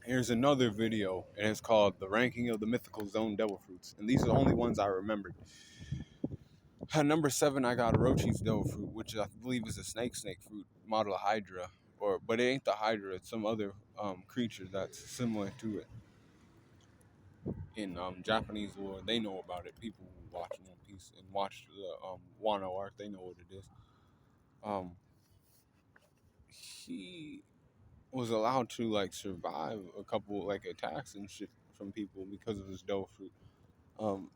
Here's another video, and it's called "The Ranking of the Mythical Zone Devil Fruits," and these are the only ones I remembered. At number 7, I got Orochi's Devil Fruit, which I believe is a snake fruit model of Hydra, but it ain't the Hydra. It's some other creature that's similar to it. In Japanese lore, they know about it. People who watch One Piece and watch the Wano arc, they know what it is. Um, he was allowed to like survive a couple like attacks and shit from people because of his Devil Fruit.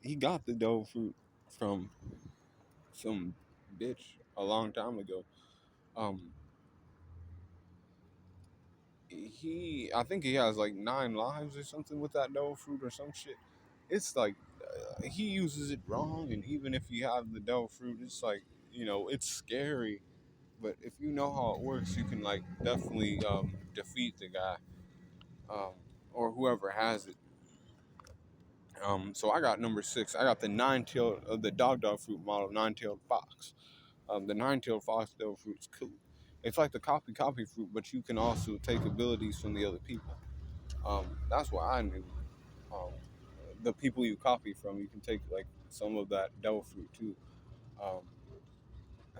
He got the Devil Fruit from some bitch a long time ago. Um, I think he has like 9 lives or something with that Devil Fruit or some shit. It's like he uses it wrong, and even if you have the Devil Fruit, it's like it's scary. But if you know how it works, you can like definitely defeat the guy um, or whoever has it. So I got number 6. I got the the dog fruit model, nine-tailed fox. The nine-tailed fox devil fruit is cool. It's like the copy fruit, but you can also take abilities from the other people. That's what I knew. Um, the people you copy from, you can take like some of that devil fruit too. Um,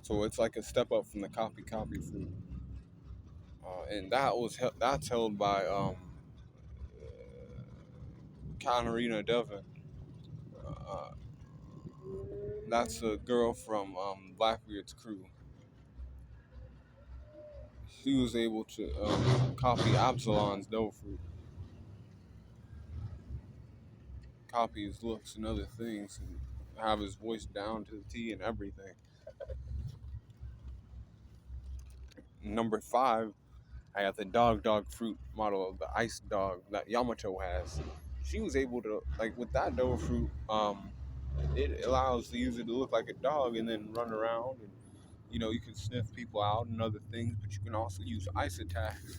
so it's like a step up from the copy fruit, and that's held by Katarina Devon. Uh, that's a girl from Blackbeard's crew. She was able to copy Absalon's devil fruit, copy his looks and other things, and have his voice down to the T and everything. Number 5, I got the dog fruit model of the ice dog that Yamato has. She was able to like with that devil fruit. It allows the user to look like a dog and then run around, and you can sniff people out and other things. But you can also use ice attacks.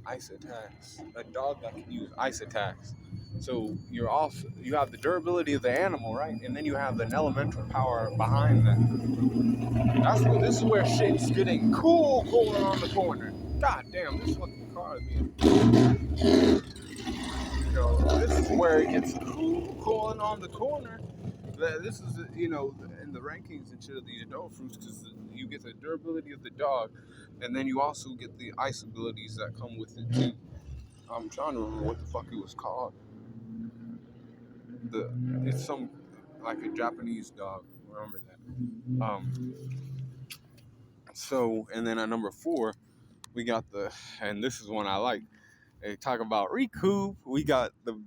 Ice attacks. A dog that can use ice attacks. So you have the durability of the animal, right? And then you have an elemental power behind that. This is where shit's getting cool going on the corner. God damn, this fucking car is being. This is where it gets cool going on the corner. This is in the rankings and shit of these adult fruits, because you get the durability of the dog, and then you also get the ice abilities that come with it too. I'm trying to remember what the fuck it was called. It's some like a Japanese dog. Remember that. So and then at number 4, we got and this is one I like. They talk about recoup. We got the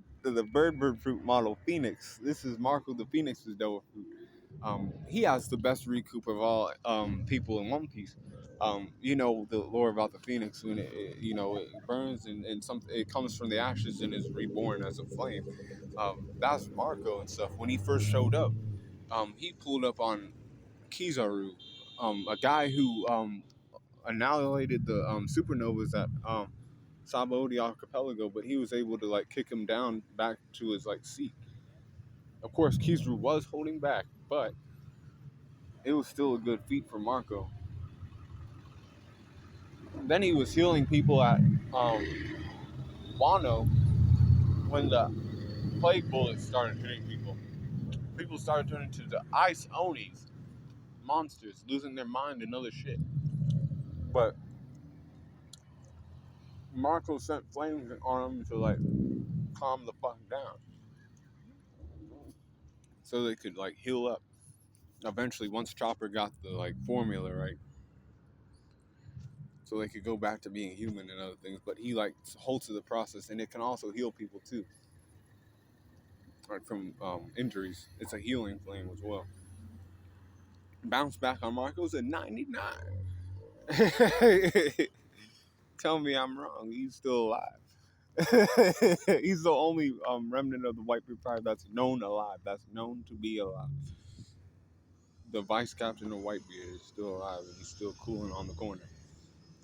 bird fruit model Phoenix. This is Marco the Phoenix's devil fruit. He has the best recoup of all people in One Piece. The lore about the Phoenix when it burns and it comes from the ashes and is reborn as a flame. That's Marco and stuff. When he first showed up, he pulled up on Kizaru, a guy who annihilated the supernovas at Sabaody Archipelago, but he was able to like kick him down back to his like seat. Of course, Kizaru was holding back, but it was still a good feat for Marco. Then he was healing people at Wano when the plague bullets started hitting people. People started turning to the ice Onis, monsters, losing their mind and other shit. But Marco sent flames on them to like calm the fuck down, so they could like heal up. Eventually, once Chopper got the like formula right, so they could go back to being human and other things. But he like holds to the process, and it can also heal people too, like from injuries. It's a healing flame as well. Bounce back on Marco's a 99. Tell me I'm wrong. He's still alive. He's the only remnant of the Whitebeard tribe that's known alive. That's known to be alive. The vice captain of Whitebeard is still alive, and he's still cooling on the corner.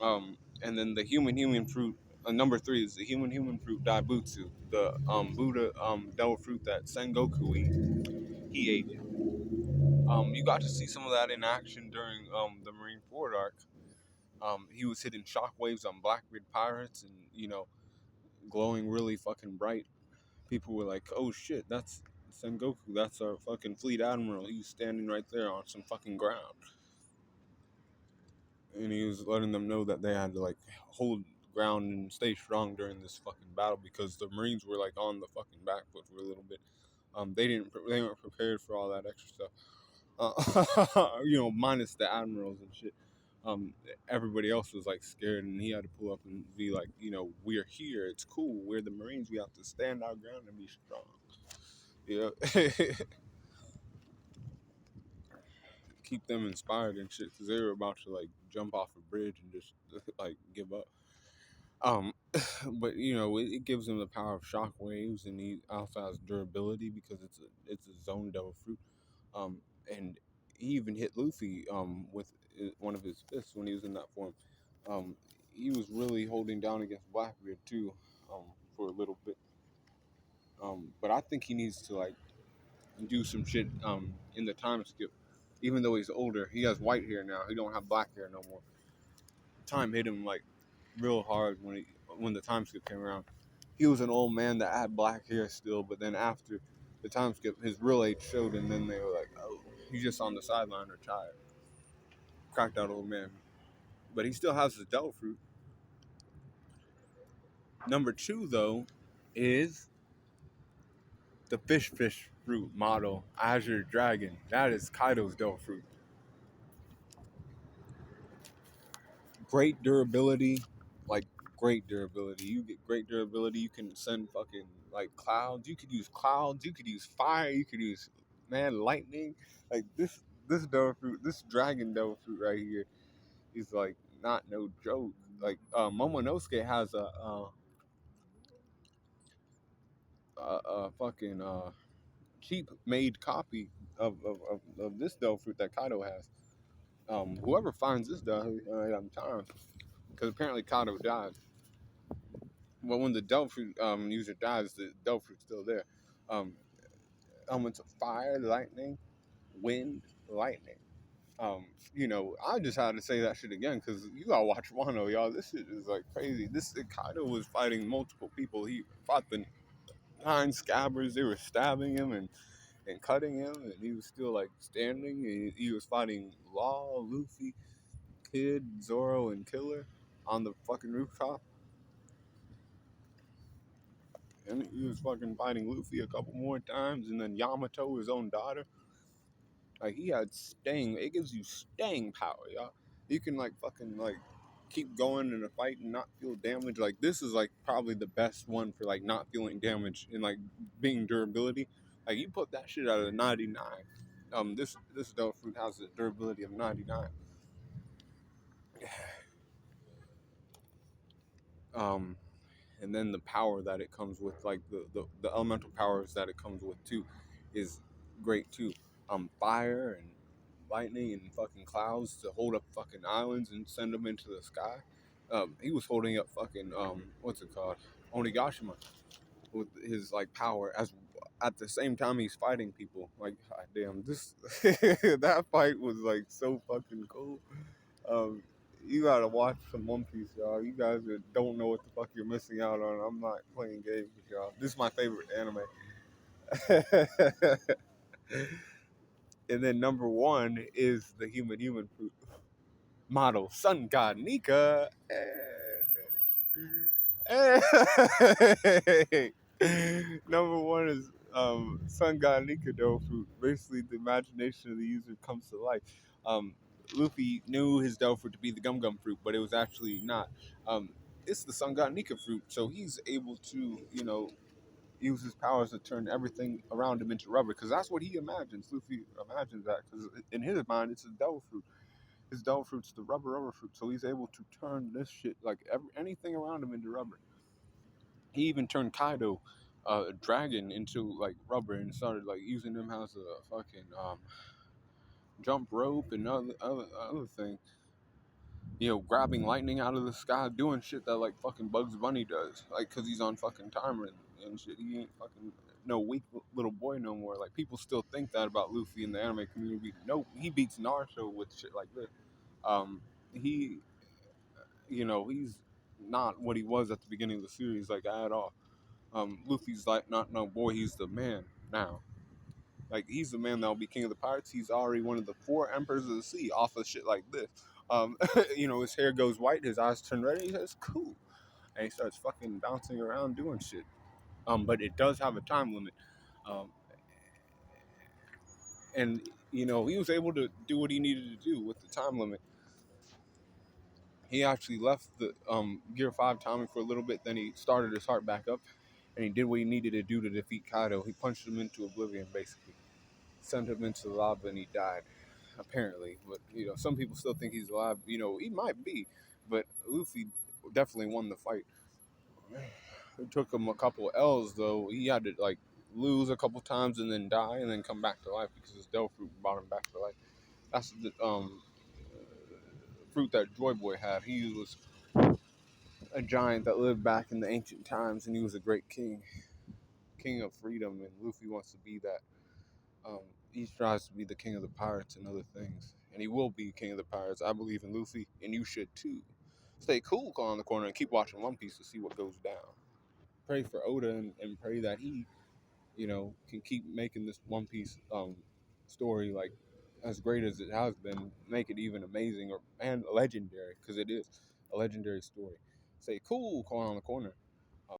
And then the human fruit. Number 3 is the human fruit Daibutsu, the Buddha devil fruit that Sengoku he ate it. You got to see some of that in action during the Marineford arc. He was hitting shockwaves on Blackbeard pirates, and glowing really fucking bright. People were like, "Oh shit, that's Sengoku. That's our fucking fleet admiral. He's standing right there on some fucking ground." And he was letting them know that they had to like hold ground and stay strong during this fucking battle because the Marines were like on the fucking back foot for a little bit. They weren't prepared for all that extra stuff. Minus the admirals and shit. Um, Everybody else was like scared, and he had to pull up and be like, we're here. It's cool. We're the Marines. We have to stand our ground and be strong. Yeah, keep them inspired and shit because they were about to like jump off a bridge and just like give up. Um, but it gives him the power of shock waves, and he also has durability because it's a zone devil fruit. Um, and he even hit Luffy with one of his fists when he was in that form. Um, he was really holding down against Blackbeard too, um, for a little bit. But I think he needs to like do some shit in the time skip. Even though he's older, he has white hair now. He don't have black hair no more. Time hit him like real hard when the time skip came around. He was an old man that had black hair still, but then after the time skip, his real age showed, and then they were like, "Oh, he's just on the sideline retired." Cracked out old man, but he still has his devil fruit. Number two though is the fish fruit model Azure Dragon. That is Kaido's devil fruit. Great durability, like great durability. You get great durability. You can send fucking like clouds. You could use clouds. You could use fire. You could use lightning. Like this devil fruit, this dragon devil fruit right here is like not no joke. Like Momonosuke has a fucking cheap made copy of this devil fruit that Kaido has. Whoever finds this devil, I'm tired because apparently Kaido died. Well, when the devil fruit user dies, the devil fruit's still there. Um, Elements of fire, lightning, wind, lightning. I just had to say that shit again because you gotta watch Wano, y'all. This shit is like crazy. This Kaido was fighting multiple people. He fought the 9 scabbers. They were stabbing him and cutting him, and he was still like standing. And he was fighting Law, Luffy, Kid, Zoro, and Killer on the fucking rooftop. And he was fucking fighting Luffy a couple more times, and then Yamato, his own daughter. Like he had staying. It gives you staying power, y'all. You can like fucking like keep going in a fight and not feel damage. Like this is like probably the best one for like not feeling damage and like being durability. Like you put that shit out of 99. This devil fruit has a durability of 99. Um, and then the power that it comes with, like the elemental powers that it comes with too, is great too. Fire and lightning and fucking clouds to hold up fucking islands and send them into the sky. He was holding up fucking what's it called, Onigashima, with his like power as at the same time he's fighting people. Like, god damn, this that fight was like so fucking cool. Um, you gotta watch some One Piece, y'all. You guys that don't know what the fuck you're missing out on. I'm not playing games with y'all. This is my favorite anime. And then number one is the human fruit model, Sun God Nika. Hey. Number one is Sun God Nika dough fruit. Basically, the imagination of the user comes to life. Um, Luffy knew his dough fruit to be the gum gum fruit, but it was actually not. Um, it's the Sun God Nika fruit, so he's able to, use his powers to turn everything around him into rubber, because that's what he imagines. Luffy imagines that, because in his mind, it's a devil fruit. His devil fruit's the rubber fruit, so he's able to turn this shit, like anything around him, into rubber. He even turned Kaido, a dragon, into like rubber and started like using him as a fucking jump rope and other thing. Grabbing lightning out of the sky, doing shit that like fucking Bugs Bunny does, like because he's on fucking timer and shit. He ain't fucking no weak little boy no more. Like people still think that about Luffy in the anime community. Nope, he beats Naruto with shit like this. He, he's not what he was at the beginning of the series, like at all. Luffy's like not no boy, he's the man now. Like he's the man that'll be king of the pirates. He's already one of the four emperors of the sea off of shit like this. His hair goes white, his eyes turn red, and he says, "Cool," and he starts fucking bouncing around doing shit. But it does have a time limit, um, and he was able to do what he needed to do with the time limit. He actually left the Gear 5 timing for a little bit, then he started his heart back up, and he did what he needed to do to defeat Kaido. He punched him into oblivion, basically. Sent him into the lava, and he died, apparently. But, some people still think he's alive. He might be, but Luffy definitely won the fight. It took him a couple L's, though. He had to, like, lose a couple times and then die and then come back to life because his Del Fruit brought him back to life. That's the fruit that Joy Boy had. He was a giant that lived back in the ancient times, and he was a great king of freedom. And Luffy wants to be that. He tries to be the king of the pirates and other things, and he will be king of the pirates. I believe in Luffy, and you should too. Stay cool, call on the corner, and keep watching One Piece to see what goes down. Pray for Oda and pray that he, can keep making this One Piece story like as great as it has been, make it even amazing and legendary because it is a legendary story. Say cool, call on the corner.